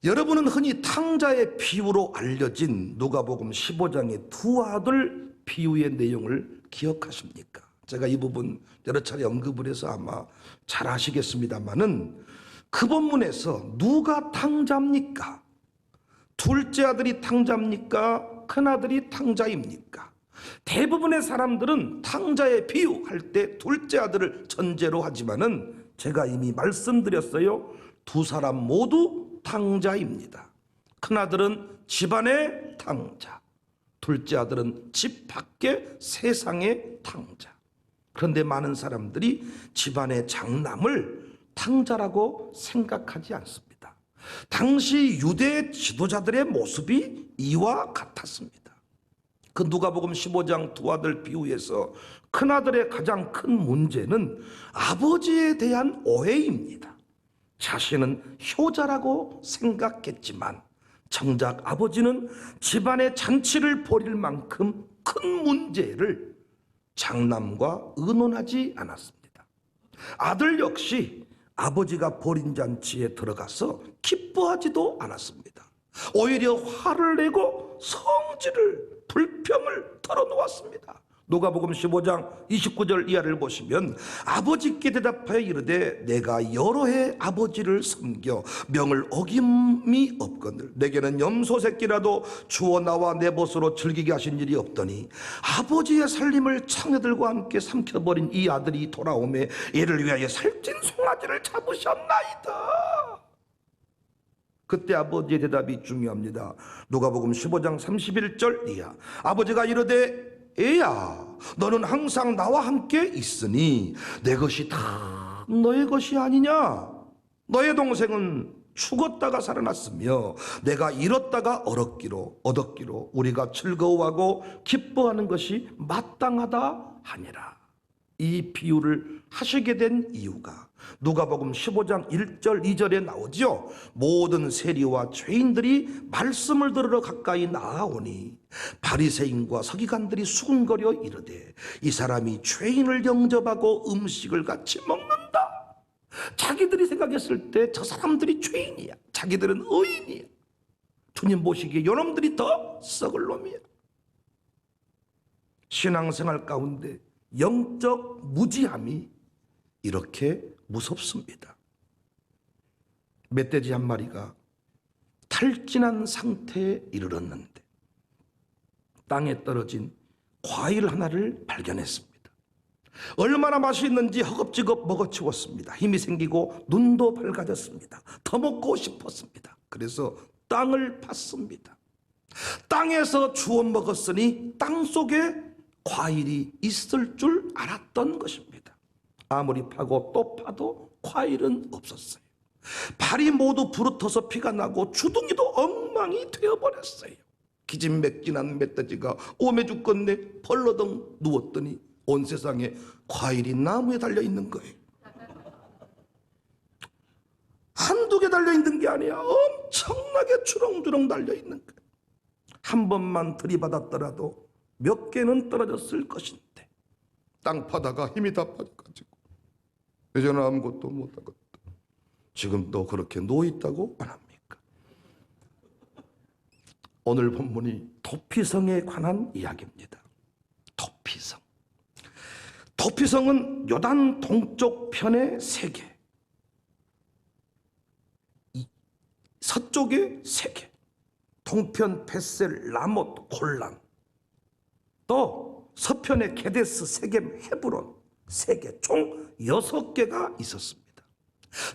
여러분은 흔히 탕자의 비유로 알려진 누가복음 15장의 두 아들 비유의 내용을 기억하십니까? 제가 이 부분 여러 차례 언급을 해서 아마 잘 아시겠습니다만은 그 본문에서 누가 탕자입니까? 둘째 아들이 탕자입니까? 큰아들이 탕자입니까? 대부분의 사람들은 탕자의 비유할 때 둘째 아들을 전제로 하지만은 제가 이미 말씀드렸어요. 두 사람 모두 탕자입니다. 큰아들은 집안의 탕자, 둘째 아들은 집 밖의 세상의 탕자. 그런데 많은 사람들이 집안의 장남을 탕자라고 생각하지 않습니다. 당시 유대 지도자들의 모습이 이와 같았습니다. 그 누가복음 15장 두 아들 비유에서 큰아들의 가장 큰 문제는 아버지에 대한 오해입니다. 자신은 효자라고 생각했지만 정작 아버지는 집안의 잔치를 벌일 만큼 큰 문제를 장남과 의논하지 않았습니다. 아들 역시 아버지가 벌인 잔치에 들어가서 기뻐하지도 않았습니다. 오히려 화를 내고 성질을, 불평을 털어놓았습니다. 누가복음 15장 29절 이하를 보시면 아버지께 대답하여 이르되 내가 여러 해 아버지를 섬겨 명을 어김이 없거늘 내게는 염소 새끼라도 주어 나와 내 벗으로 즐기게 하신 일이 없더니 아버지의 살림을 창녀들과 함께 삼켜버린 이 아들이 돌아오매 이를 위하여 살찐 송아지를 잡으셨나이다. 그때 아버지의 대답이 중요합니다. 누가복음 15장 31절 이하 아버지가 이르되 애야 너는 항상 나와 함께 있으니 내 것이 다 너의 것이 아니냐. 너의 동생은 죽었다가 살아났으며 내가 잃었다가 얻었기로 우리가 즐거워하고 기뻐하는 것이 마땅하다 하니라. 이 비유를 하시게 된 이유가 누가복음 15장 1절 2절에 나오죠. 모든 세리와 죄인들이 말씀을 들으러 가까이 나아오니 바리새인과 서기관들이 수군거려 이르되 이 사람이 죄인을 영접하고 음식을 같이 먹는다. 자기들이 생각했을 때 저 사람들이 죄인이야, 자기들은 의인이야. 주님 보시기에 요놈들이 더 썩을 놈이야. 신앙생활 가운데 영적 무지함이 이렇게 무섭습니다. 멧돼지 한 마리가 탈진한 상태에 이르렀는데 땅에 떨어진 과일 하나를 발견했습니다. 얼마나 맛있는지 허겁지겁 먹어치웠습니다. 힘이 생기고 눈도 밝아졌습니다. 더 먹고 싶었습니다. 그래서 땅을 팠습니다. 땅에서 주워 먹었으니 땅 속에 과일이 있을 줄 알았던 것입니다. 아무리 파고 또 파도 과일은 없었어요. 발이 모두 부르터서 피가 나고 주둥이도 엉망이 되어버렸어요. 기진맥진한 멧돼지가 오매 죽겠네 벌러덩 누웠더니 온 세상에 과일이 나무에 달려있는 거예요. 한두 개 달려있는 게 아니야. 엄청나게 주렁주렁 달려있는 거예요. 한 번만 들이받았더라도 몇 개는 떨어졌을 것인데 땅 파다가 힘이 다 빠져가지고 예전에 아무것도 못하겠다. 지금 또 그렇게 누워있다고 안 합니까? 오늘 본문이 도피성에 관한 이야기입니다. 도피성. 도피성은 요단 동쪽 편에 3개, 서쪽에 3개, 동편 베셀, 라못, 골란, 또 서편에 게데스, 세겜, 헤브론 3개, 총 6개가 있었습니다.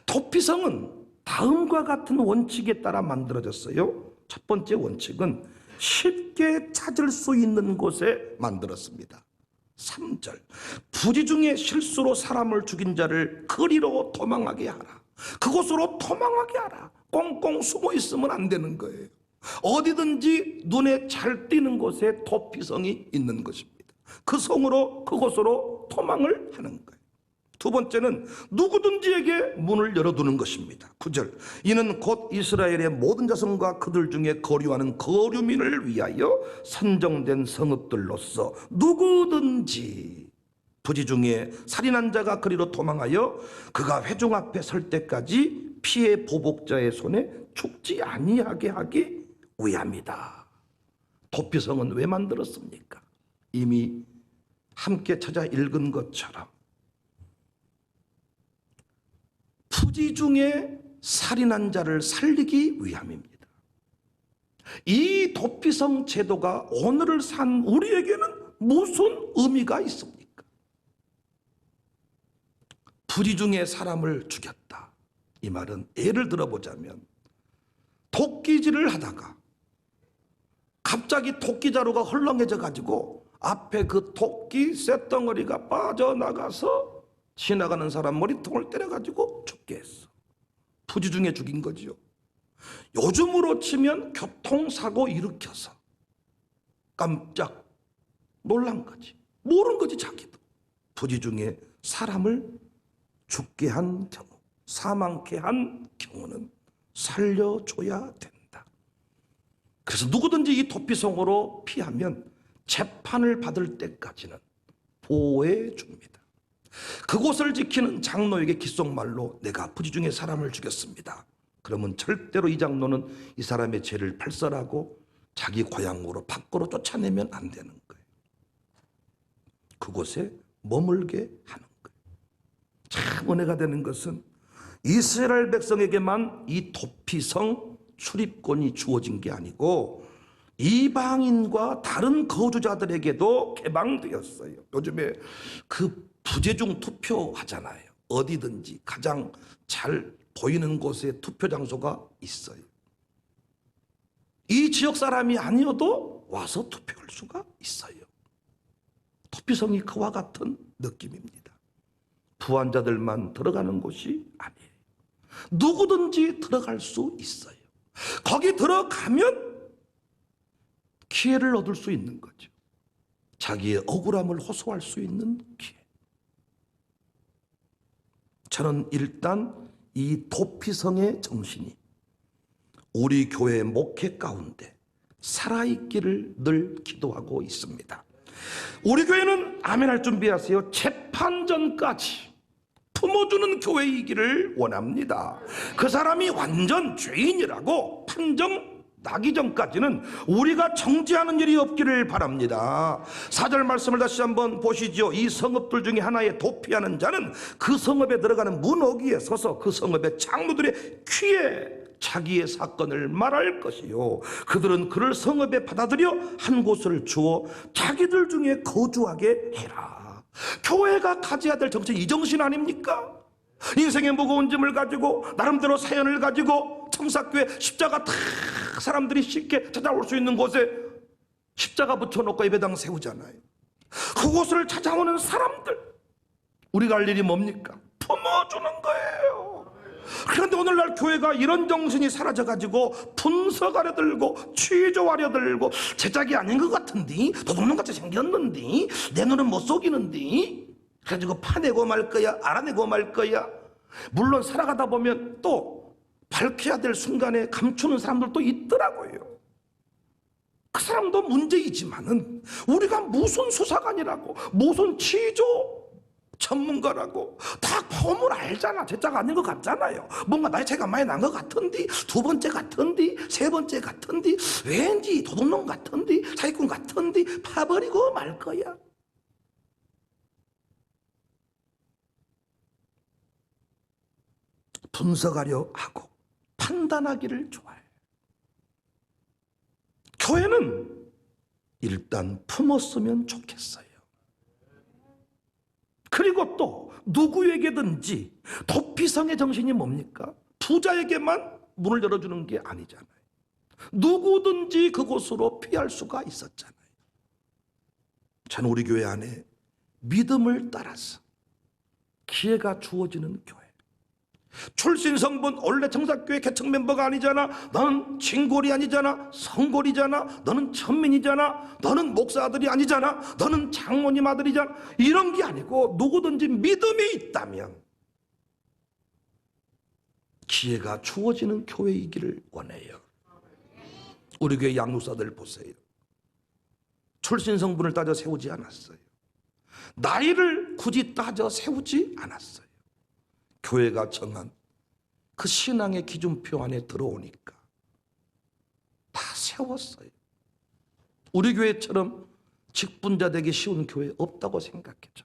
도피성은 다음과 같은 원칙에 따라 만들어졌어요. 첫 번째 원칙은 쉽게 찾을 수 있는 곳에 만들었습니다. 3절 부지 중에 실수로 사람을 죽인 자를 그리로 도망하게 하라. 그곳으로 도망하게 하라. 꽁꽁 숨어 있으면 안 되는 거예요. 어디든지 눈에 잘 띄는 곳에 도피성이 있는 것입니다. 그 성으로 그곳으로 도망을 하는 거예요. 두 번째는 누구든지에게 문을 열어두는 것입니다. 9절 이는 곧 이스라엘의 모든 자손과 그들 중에 거류하는 거류민을 위하여 선정된 성읍들로서 누구든지 부지 중에 살인한 자가 그리로 도망하여 그가 회중 앞에 설 때까지 피해 보복자의 손에 죽지 아니하게 하기 위함이다. 도피성은 왜 만들었습니까? 이미 함께 찾아 읽은 것처럼 부지 중에 살인한 자를 살리기 위함입니다. 이 도피성 제도가 오늘을 산 우리에게는 무슨 의미가 있습니까? 부지 중에 사람을 죽였다. 이 말은 예를 들어보자면 도끼질을 하다가 갑자기 도끼자루가 헐렁해져 가지고 앞에 그 도끼 쇳덩어리가 빠져나가서 지나가는 사람 머리통을 때려가지고 죽게 했어. 부지 중에 죽인 거지요. 요즘으로 치면 교통사고 일으켜서 깜짝 놀란 거지. 모른 거지 자기도. 부지 중에 사람을 죽게 한 경우, 사망케 한 경우는 살려줘야 된다. 그래서 누구든지 이 도피성으로 피하면 재판을 받을 때까지는 보호해 줍니다. 그곳을 지키는 장로에게 귓속말로 내가 부지 중에 사람을 죽였습니다. 그러면 절대로 이 장로는 이 사람의 죄를 발설하고 자기 고향으로 밖으로 쫓아내면 안 되는 거예요. 그곳에 머물게 하는 거예요. 참 은혜가 되는 것은 이스라엘 백성에게만 이 도피성 출입권이 주어진 게 아니고 이방인과 다른 거주자들에게도 개방되었어요. 요즘에 그 부재중 투표하잖아요. 어디든지 가장 잘 보이는 곳에 투표 장소가 있어요. 이 지역 사람이 아니어도 와서 투표할 수가 있어요. 도피성이 그와 같은 느낌입니다. 부한자들만 들어가는 곳이 아니에요. 누구든지 들어갈 수 있어요. 거기 들어가면 기회를 얻을 수 있는 거죠. 자기의 억울함을 호소할 수 있는 기회. 저는 일단 이 도피성의 정신이 우리 교회 목회 가운데 살아있기를 늘 기도하고 있습니다. 우리 교회는 아멘할 준비하세요. 재판전까지 품어주는 교회이기를 원합니다. 그 사람이 완전 죄인이라고 판정 나기 전까지는 우리가 정죄하는 일이 없기를 바랍니다. 4절 말씀을 다시 한번 보시죠. 이 성읍들 중에 하나에 도피하는 자는 그 성읍에 들어가는 문어기에 서서 그 성읍의 장로들의 귀에 자기의 사건을 말할 것이요 그들은 그를 성읍에 받아들여 한 곳을 주어 자기들 중에 거주하게 해라. 교회가 가져야 될 정신, 이 정신 아닙니까? 인생의 무거운 짐을 가지고 나름대로 사연을 가지고 청사교회 십자가 다 사람들이 쉽게 찾아올 수 있는 곳에 십자가 붙여놓고 예배당 세우잖아요. 그곳을 찾아오는 사람들, 우리가 할 일이 뭡니까? 품어주는 거예요. 그런데 오늘날 교회가 이런 정신이 사라져가지고 분석하려 들고 취조하려 들고 제작이 아닌 것 같은데, 도둑놈같이 생겼는데, 내 눈은 못 속이는데, 그래가지고 파내고 말 거야, 알아내고 말 거야. 물론 살아가다 보면 또 밝혀야 될 순간에 감추는 사람들도 있더라고요. 그 사람도 문제이지만은 우리가 무슨 수사관이라고, 무슨 취조 전문가라고 다 보면 알잖아. 제자가 아닌 것 같잖아요. 뭔가 나이 차이가 많이 난 것 같은데, 두 번째 같은데, 세 번째 같은데, 왠지 도둑놈 같은데, 사기꾼 같은데 파버리고 말 거야. 분석하려 하고 판단하기를 좋아해요. 교회는 일단 품었으면 좋겠어요. 그리고 또 누구에게든지 도피성의 정신이 뭡니까? 부자에게만 문을 열어주는 게 아니잖아요. 누구든지 그곳으로 피할 수가 있었잖아요. 저는 우리 교회 안에 믿음을 따라서 기회가 주어지는 교회, 출신 성분 원래 청사교회 개척 멤버가 아니잖아, 너는 진골이 아니잖아, 성골이잖아, 너는 천민이잖아, 너는 목사 아들이 아니잖아, 너는 장모님 아들이잖아, 이런 게 아니고 누구든지 믿음이 있다면 기회가 주어지는 교회이기를 원해요. 우리 교회 양육사들 보세요. 출신 성분을 따져 세우지 않았어요. 나이를 굳이 따져 세우지 않았어요. 교회가 정한 그 신앙의 기준표 안에 들어오니까 다 세웠어요. 우리 교회처럼 직분자 되기 쉬운 교회 없다고 생각해죠.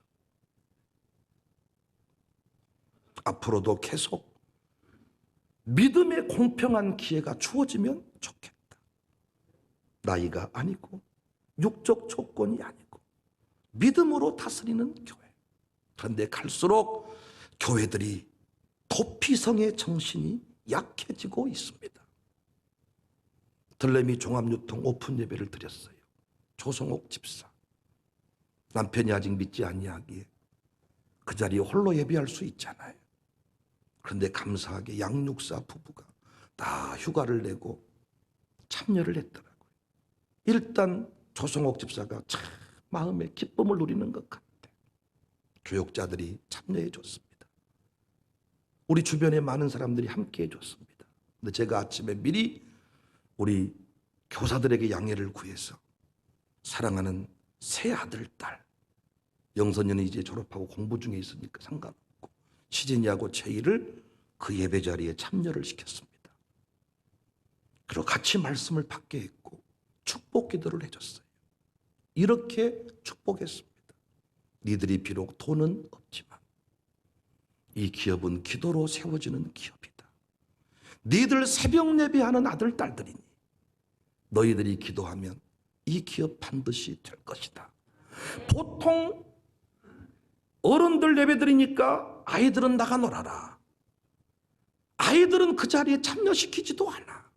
앞으로도 계속 믿음의 공평한 기회가 주어지면 좋겠다. 나이가 아니고 육적 조건이 아니고 믿음으로 다스리는 교회. 그런데 갈수록 교회들이 도피성의 정신이 약해지고 있습니다. 들레미 종합유통 오픈 예배를 드렸어요. 조성옥 집사. 남편이 아직 믿지 아니하기에 그 자리에 홀로 예배할 수 있잖아요. 그런데 감사하게 양육사 부부가 다 휴가를 내고 참여를 했더라고요. 일단 조성옥 집사가 참 마음의 기쁨을 누리는 것 같아. 교육자들이 참여해 줬습니다. 우리 주변에 많은 사람들이 함께 해줬습니다. 근데 제가 아침에 미리 우리 교사들에게 양해를 구해서 사랑하는 새 아들, 딸, 영선이는 이제 졸업하고 공부 중에 있으니까 상관없고 시진이하고 채희를 그 예배 자리에 참여를 시켰습니다. 그리고 같이 말씀을 받게 했고 축복 기도를 해줬어요. 이렇게 축복했습니다. 니들이 비록 돈은 없지만 이 기업은 기도로 세워지는 기업이다. 니들 새벽 예배하는 아들, 딸들이니 너희들이 기도하면 이 기업 반드시 될 것이다. 보통 어른들 예배드리니까 아이들은 나가 놀아라. 아이들은 그 자리에 참여시키지도 않아.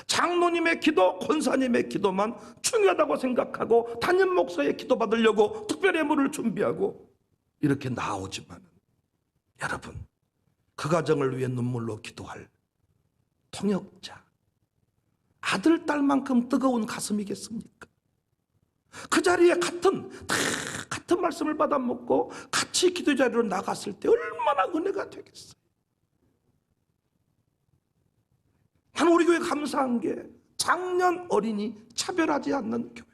장로님의 기도, 권사님의 기도만 중요하다고 생각하고 담임 목사의 기도 받으려고 특별 예물을 준비하고 이렇게 나오지만 여러분, 그 가정을 위해 눈물로 기도할 통역자, 아들, 딸만큼 뜨거운 가슴이겠습니까? 그 자리에 같은 말씀을 받아 먹고 같이 기도 자리로 나갔을 때 얼마나 은혜가 되겠어요. 나는 우리 교회 감사한 게 장년 어린이 차별하지 않는 교회.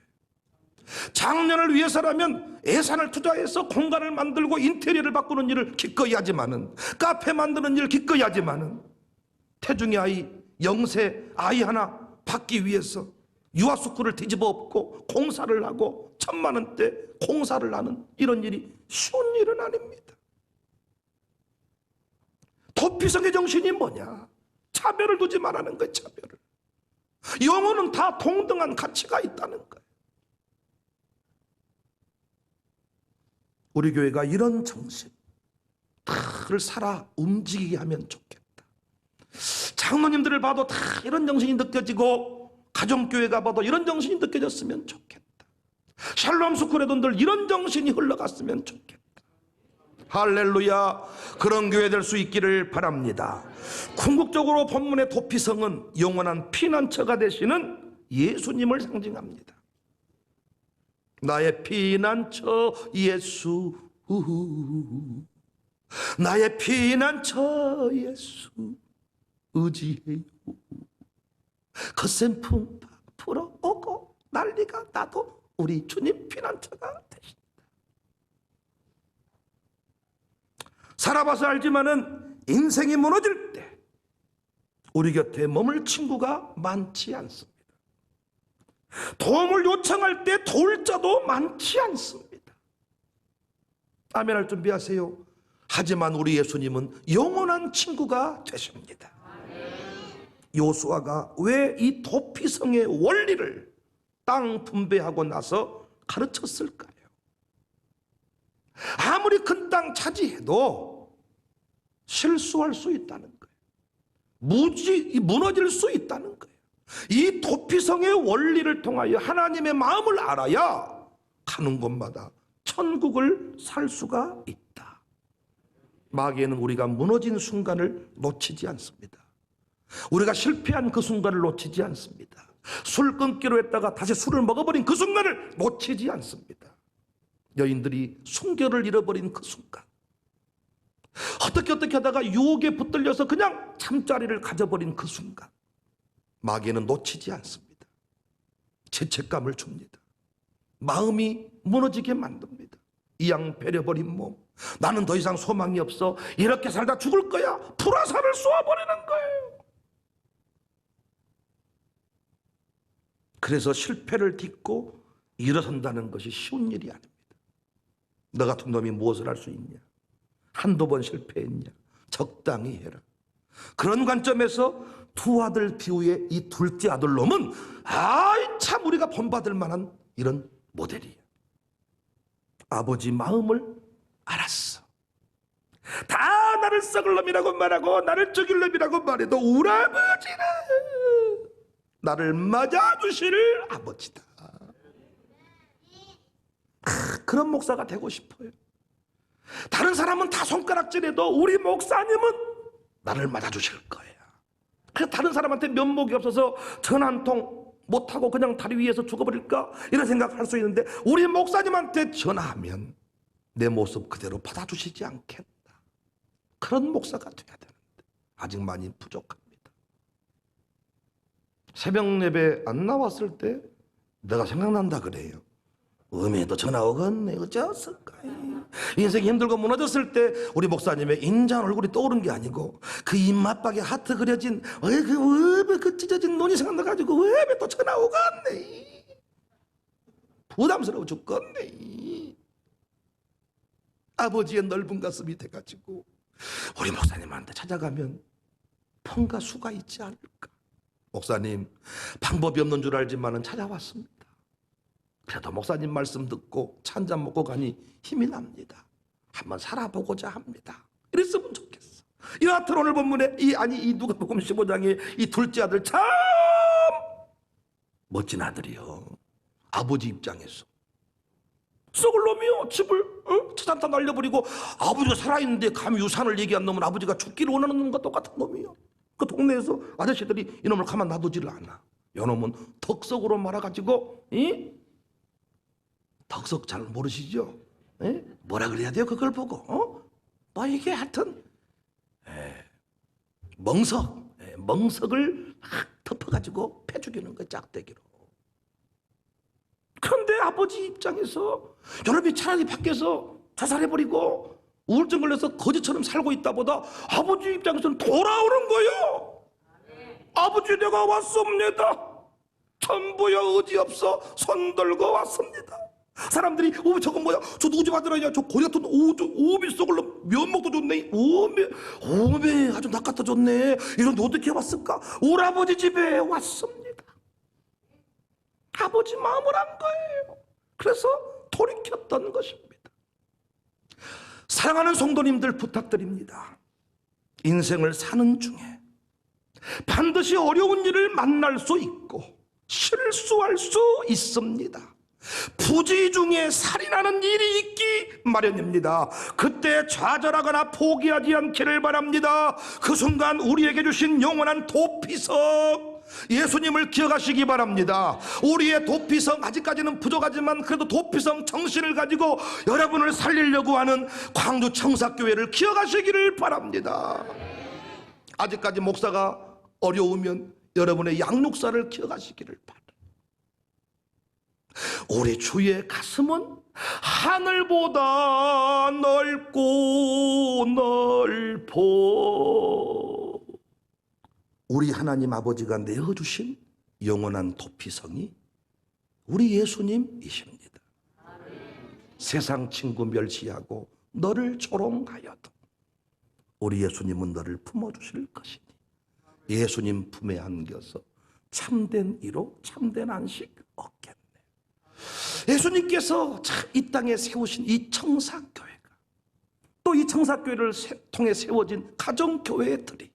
장년을 위해서라면 예산을 투자해서 공간을 만들고 인테리어를 바꾸는 일을 기꺼이 하지만은, 카페 만드는 일을 기꺼이 하지만은, 태중의 아이, 영세 아이 하나 받기 위해서 유아스쿨을 뒤집어 엎고 공사를 하고 1,000만 원대 공사를 하는 이런 일이 쉬운 일은 아닙니다. 도피성의 정신이 뭐냐? 차별을 두지 말라는 거예요. 차별을. 영혼은 다 동등한 가치가 있다는 거예요. 우리 교회가 이런 정신을 살아 움직이게 하면 좋겠다. 장로님들을 봐도 다 이런 정신이 느껴지고 가정교회가 봐도 이런 정신이 느껴졌으면 좋겠다. 샬롬 스쿨에들 이런 정신이 흘러갔으면 좋겠다. 할렐루야. 그런 교회 될 수 있기를 바랍니다. 궁극적으로 본문의 도피성은 영원한 피난처가 되시는 예수님을 상징합니다. 나의 피난처 예수, 나의 피난처 예수 의지해요. 거센풍 불어오고 난리가 나도 우리 주님 피난처가 되신다. 살아봐서 알지만은 인생이 무너질 때 우리 곁에 머물 친구가 많지 않습니다. 도움을 요청할 때 도울 자도 많지 않습니다. 아멘할 준비하세요. 하지만 우리 예수님은 영원한 친구가 되십니다. 요수아가 왜 이 도피성의 원리를 땅 분배하고 나서 가르쳤을까요? 아무리 큰 땅 차지해도 실수할 수 있다는 거예요. 무너질 수 있다는 거예요. 이 도피성의 원리를 통하여 하나님의 마음을 알아야 가는 곳마다 천국을 살 수가 있다. 마귀에는 우리가 무너진 순간을 놓치지 않습니다. 우리가 실패한 그 순간을 놓치지 않습니다. 술 끊기로 했다가 다시 술을 먹어버린 그 순간을 놓치지 않습니다. 여인들이 순결을 잃어버린 그 순간, 어떻게 하다가 유혹에 붙들려서 그냥 잠자리를 가져버린 그 순간, 마귀는 놓치지 않습니다. 죄책감을 줍니다. 마음이 무너지게 만듭니다. 이양 배려버린 몸, 나는 더 이상 소망이 없어. 이렇게 살다 죽을 거야. 불화살을 쏘아버리는 거예요. 그래서 실패를 딛고 일어선다는 것이 쉬운 일이 아닙니다. 너 같은 놈이 무엇을 할 수 있냐? 한두 번 실패했냐? 적당히 해라. 그런 관점에서 두 아들 비후의 이 둘째 아들 놈은 참 우리가 본받을 만한 이런 모델이에요. 아버지 마음을 알았어. 다 나를 썩을 놈이라고 말하고 나를 죽일 놈이라고 말해도 우리 아버지는 나를 맞아주실 아버지다. 그런 목사가 되고 싶어요. 다른 사람은 다 손가락질해도 우리 목사님은 나를 맞아주실 거예요. 그래서 다른 사람한테 면목이 없어서 전화 한 통 못하고 그냥 다리 위에서 죽어버릴까 이런 생각할 수 있는데 우리 목사님한테 전화하면 내 모습 그대로 받아주시지 않겠다. 그런 목사가 돼야 되는데 아직 많이 부족합니다. 새벽 예배 안 나왔을 때 내가 생각난다 그래요. 음에도 전화 오겠네. 어쩌었을까. 인생이 힘들고 무너졌을 때 우리 목사님의 인자한 얼굴이 떠오른 게 아니고 그 입맛박에 하트 그려진 그 찢어진 눈이 생각나가지고 왜 또 전화 오겠네. 부담스러워 죽겠네. 아버지의 넓은 가슴이 돼가지고 우리 목사님한테 찾아가면 폰과 수가 있지 않을까. 목사님 방법이 없는 줄 알지만은 찾아왔습니다. 그래도 목사님 말씀 듣고 차 한잔 먹고 가니 힘이 납니다. 한번 살아보고자 합니다. 이랬으면 좋겠어. 여하튼 오늘 본문에 이 누가복음 15장에 이 둘째 아들 참 멋진 아들이요. 아버지 입장에서 썩을 놈이요. 집을 차잔다 날려버리고 아버지가 살아있는데 감히 유산을 얘기한 놈은 아버지가 죽기를 원하는 놈과 똑같은 놈이요. 그 동네에서 아저씨들이 이놈을 가만 놔두지를 않아. 이놈은 덕석으로 말아가지고 덕석 잘 모르시죠? 뭐라 그래야 돼요? 그걸 보고 뭐 이게 하여튼 멍석을 덮어가지고 패 죽이는 거 짝대기로. 그런데 아버지 입장에서 여러분이 차라리 밖에서 자살해버리고 우울증 걸려서 거지처럼 살고 있다 보다 아버지 입장에서는 돌아오는 거예요. 아버지 내가 왔습니다. 전부여 의지없어 손 들고 왔습니다. 사람들이 저건 뭐야? 저 누구 집 아들아니야? 저 고리 같은 오미 썩을로 면목도 좋네. 오미 아주 낚아다 좋네. 이런데 어떻게 왔을까? 우리 아버지 집에 왔습니다. 아버지 마음을 안 거예요. 그래서 돌이켰던 것입니다. 사랑하는 성도님들 부탁드립니다. 인생을 사는 중에 반드시 어려운 일을 만날 수 있고 실수할 수 있습니다. 부지 중에 살인하는 일이 있기 마련입니다. 그때 좌절하거나 포기하지 않기를 바랍니다. 그 순간 우리에게 주신 영원한 도피성 예수님을 기억하시기 바랍니다. 우리의 도피성 아직까지는 부족하지만 그래도 도피성 정신을 가지고 여러분을 살리려고 하는 광주 청사교회를 기억하시기를 바랍니다. 아직까지 목사가 어려우면 여러분의 양육사를 기억하시기를 바랍니다. 우리 주의 가슴은 하늘보다 넓고 넓어. 우리 하나님 아버지가 내어주신 영원한 도피성이 우리 예수님이십니다. 세상 친구 멸시하고 너를 조롱하여도 우리 예수님은 너를 품어주실 것이니 예수님 품에 안겨서 참된 이로 참된 안식 얻겠네. 예수님께서 이 땅에 세우신 이 청사교회가 또 이 청사교회를 통해 세워진 가정교회들이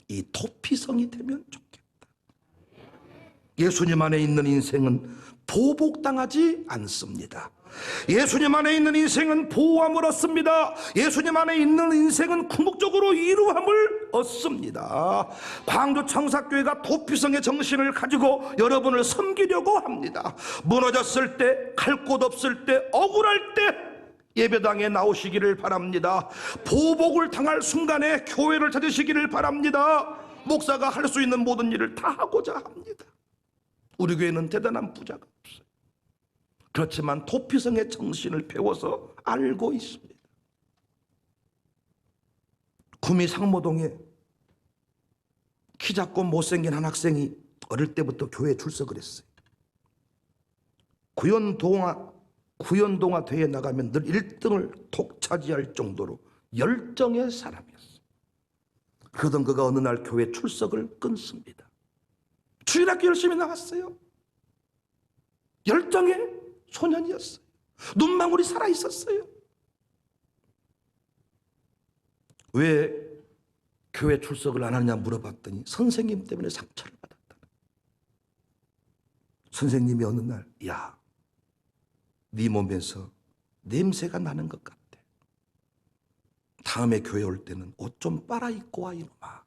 이 도피성이 되면 좋겠다. 예수님 안에 있는 인생은 보복당하지 않습니다. 예수님 안에 있는 인생은 보호함을 얻습니다. 예수님 안에 있는 인생은 궁극적으로 이루함을 얻습니다. 광주 청사교회가 도피성의 정신을 가지고 여러분을 섬기려고 합니다. 무너졌을 때, 갈 곳 없을 때, 억울할 때 예배당에 나오시기를 바랍니다. 보복을 당할 순간에 교회를 찾으시기를 바랍니다. 목사가 할 수 있는 모든 일을 다 하고자 합니다. 우리 교회는 대단한 부자가 없어요. 그렇지만 도피성의 정신을 배워서 알고 있습니다. 구미 상모동에 키 작고 못생긴 한 학생이 어릴 때부터 교회에 출석을 했어요. 구연동화 대회에 나가면 늘 1등을 독차지할 정도로 열정의 사람이었어요. 그러던 그가 어느 날 교회 출석을 끊습니다. 주일학교 열심히 나갔어요. 열정의 소년이었어요. 눈망울이 살아있었어요. 왜 교회 출석을 안 하느냐 물어봤더니 선생님 때문에 상처를 받았다. 선생님이 어느 날, 야, 네 몸에서 냄새가 나는 것 같아. 다음에 교회 올 때는 옷 좀 빨아 입고 와 이놈아.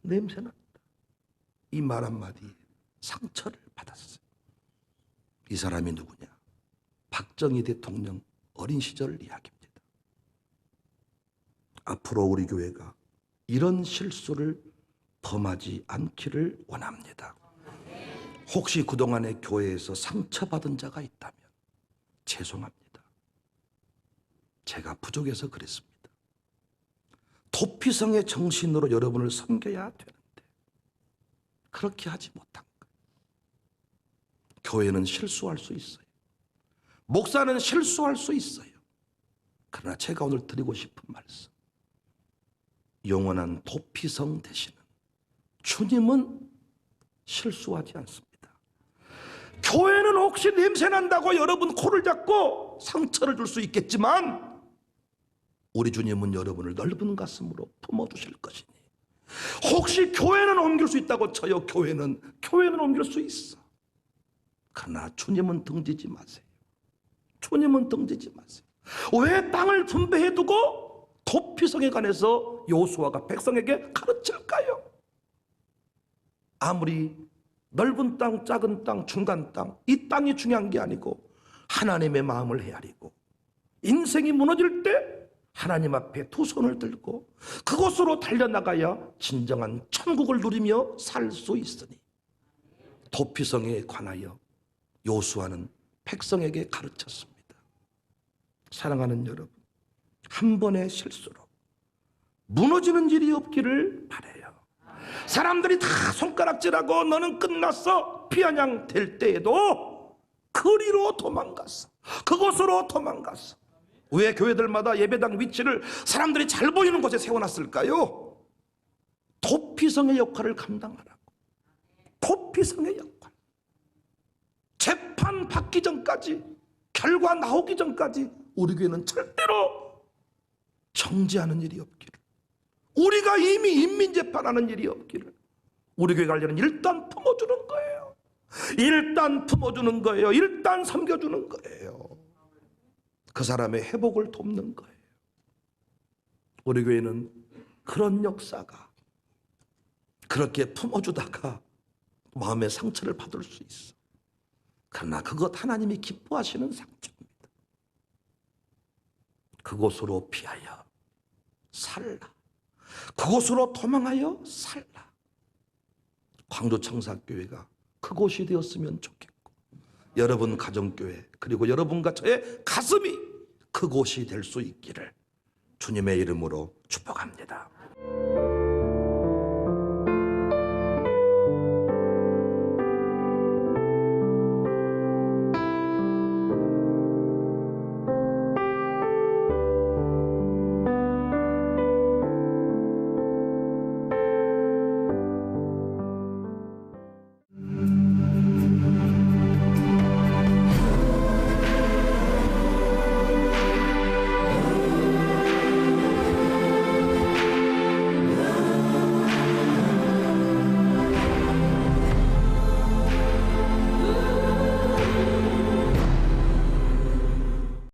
냄새 난다. 이 말 한마디에 상처를 받았어요. 이 사람이 누구냐? 박정희 대통령 어린 시절 이야기입니다. 앞으로 우리 교회가 이런 실수를 범하지 않기를 원합니다. 혹시 그동안에 교회에서 상처받은 자가 있다면 죄송합니다. 제가 부족해서 그랬습니다. 도피성의 정신으로 여러분을 섬겨야 되는데 그렇게 하지 못한 거예요. 교회는 실수할 수 있어요. 목사는 실수할 수 있어요. 그러나 제가 오늘 드리고 싶은 말씀, 영원한 도피성 되시는 주님은 실수하지 않습니다. 교회는 혹시 냄새난다고 여러분 코를 잡고 상처를 줄 수 있겠지만 우리 주님은 여러분을 넓은 가슴으로 품어주실 것이니, 혹시 교회는 옮길 수 있다고 쳐요. 교회는 옮길 수 있어. 그러나 주님은 등지지 마세요. 주님은 등지지 마세요. 왜 땅을 분배해두고 도피성에 관해서 여호수아가 백성에게 가르칠까요? 아무리 넓은 땅, 작은 땅, 중간 땅, 이 땅이 중요한 게 아니고 하나님의 마음을 헤아리고 인생이 무너질 때 하나님 앞에 두 손을 들고 그곳으로 달려나가야 진정한 천국을 누리며 살 수 있으니, 도피성에 관하여 여호수아는 백성에게 가르쳤습니다. 사랑하는 여러분, 한 번의 실수로 무너지는 일이 없기를 바라요. 사람들이 다 손가락질하고 너는 끝났어 비아냥 될 때에도 그리로 도망갔어. 그곳으로 도망갔어. 왜 교회들마다 예배당 위치를 사람들이 잘 보이는 곳에 세워놨을까요? 도피성의 역할을 감당하라고. 도피성의 역할. 재판 받기 전까지, 결과 나오기 전까지 우리 교회는 절대로 정지하는 일이 없기를, 우리가 이미 인민재판하는 일이 없기를, 우리 교회 관련은 일단 품어주는 거예요. 일단 품어주는 거예요. 일단 섬겨주는 거예요. 그 사람의 회복을 돕는 거예요. 우리 교회는 그런 역사가, 그렇게 품어주다가 마음의 상처를 받을 수 있어. 그러나 그것 하나님이 기뻐하시는 상처입니다. 그곳으로 피하여 살라. 그곳으로 도망하여 살라. 광주청사교회가 그곳이 되었으면 좋겠고, 여러분 가정교회 그리고 여러분과 저의 가슴이 그곳이 될 수 있기를 주님의 이름으로 축복합니다.